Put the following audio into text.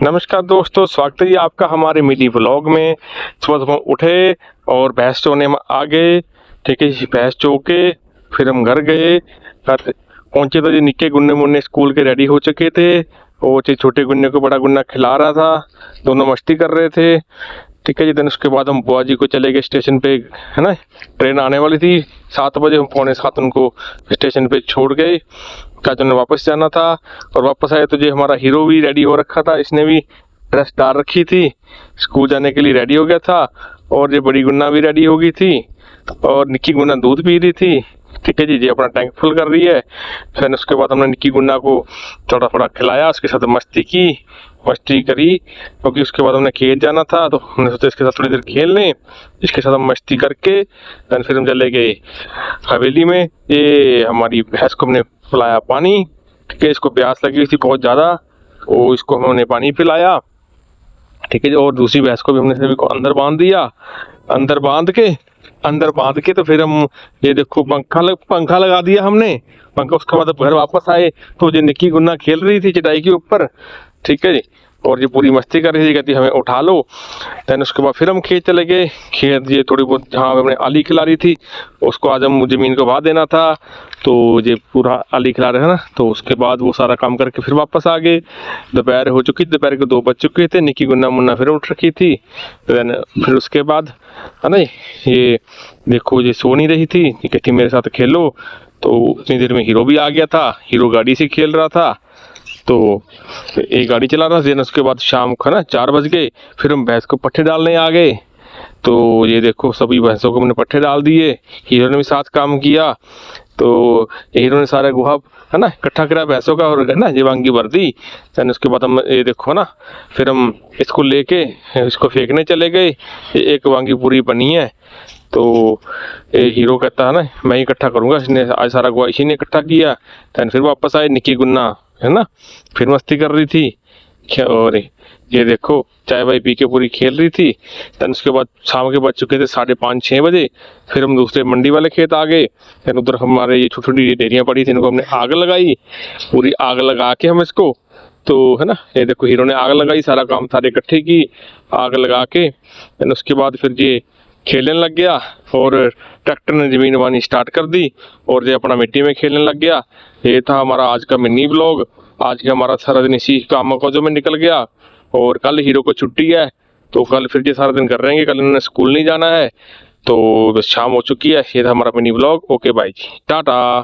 नमस्कार दोस्तों, स्वागत है जी आपका हमारे मिनी व्लॉग में। सुबह सुबह उठे और भैंस चोने में आ गए। ठीक है जी, भैंस चो के फिर हम घर गए। घर पहुंचे तो जी निक्के गुन्ने मुन्ने स्कूल के रेडी हो चुके थे। वो छोटे गुन्ने को बड़ा गुन्ना खिला रहा था, दोनों मस्ती कर रहे थे। ठीक है जी, दिन उसके बाद हम बुआ जी को चले गए स्टेशन पे, है ना। ट्रेन आने वाली थी 7 बजे, हम 6:45 उनको स्टेशन पे छोड़ गए। क्या ने वापस जाना था और वापस आए तो जी हमारा हीरो भी रेडी हो रखा था, इसने भी ड्रेस डाल रखी थी, स्कूल जाने के लिए रेडी हो गया था। और ये बड़ी गुन्ना भी रेडी हो गई थी और निक्की गुन्ना दूध पी रही थी। ठीक है जी, जी अपना टैंक फुल कर रही है। फिर उसके बाद हमने निक्की गुन्ना को थोड़ा थोड़ा खिलाया, उसके साथ मस्ती करी, क्योंकि उसके बाद हमने खेत जाना था तो हमने सोचा इसके साथ थोड़ी देर खेल लें। इसके साथ हम मस्ती करके फिर हम चले गए हवेली में। ये हमारी भैंस को हमने पिलाया पानी। ठीक है, इसको प्यास लगी हुई थी बहुत ज़्यादा, वो इसको हमने पानी पिलाया। ठीक है जी, और दूसरी भैंस को भी हमने सभी को अंदर बांध दिया। अंदर बांध के तो फिर हम ये देखो पंखा लगा दिया हमने। पंखा उसके बाद घर वापस आए तो ये निक्की गुन्ना खेल रही थी चटाई के ऊपर। ठीक है जी, और ये पूरी मस्ती कर रही थी, कहती हमें उठा लो। देन उसके बाद फिर हम खेत चले गए। खेत ये थोड़ी बहुत जहाँ हमने आली खिला रही थी उसको आज हम जमीन को बहा देना था, तो ये पूरा आली खिला रहे हैं ना। तो उसके बाद वो सारा काम करके फिर वापस आ गए। दोपहर हो चुकी, दोपहर के 2 बज चुके थे। निक्की गुन्ना मुन्ना फिर उठ रखी थी। देन फिर उसके बाद है ना, ये देखो ये सो नहीं रही थी, कहती मेरे साथ खेलो। तो उतनी देर में हीरो भी आ गया था, हीरो गाड़ी से खेल रहा था, तो एक गाड़ी चला रहा था। उसके बाद शाम को ना 4 बज गए, फिर हम भैंस को पट्ठे डालने आ गए। तो ये देखो सभी भैंसों को हमने पट्ठे डाल दिए, हीरो ने भी साथ काम किया। तो हीरो ने सारा गुहा है ना इकट्ठा करा भैंसों का और है ना ये वांगी भर दी। देन उसके बाद हम ये देखो ना, फिर हम इसको लेके इसको फेंकने चले गए। एक वांगी पूरी बनी है, तो हीरो कहता है ना मैं ही इकट्ठा करूँगा, इसने आज सारा गुहा इसी ने इकट्ठा किया। देन फिर वापस आए, निक्की गुन्ना है ना फिर मस्ती कर रही थी। और ये देखो चाय वाय पी के पूरी खेल रही थी। देन उसके बाद शाम के बज चुके थे 5:30-6 बजे। फिर हम दूसरे मंडी वाले खेत आ गए। फिर उधर हमारे ये छोटी छोटी डेरियाँ पड़ी थी, इनको हमने आग लगाई। पूरी आग लगा के हम इसको, तो है ना ये देखो हीरो ने आग लगाई, सारा काम सारे इकट्ठे की आग लगा के। देन उसके बाद फिर ये खेलने लग गया और ट्रैक्टर ने जमीन वानी स्टार्ट कर दी और ये अपना मिट्टी में खेलने लग गया। ये था हमारा आज का मिनी ब्लॉग। आज का हमारा सारा दिन इसी कामों काजों में निकल गया और कल हीरो को छुट्टी है, तो कल फिर ये सारा दिन कर रहेंगे, कल इन्होंने स्कूल नहीं जाना है। तो बस शाम हो चुकी है। ये था हमारा मिनी ब्लॉग। ओके बाय जी, टाटा।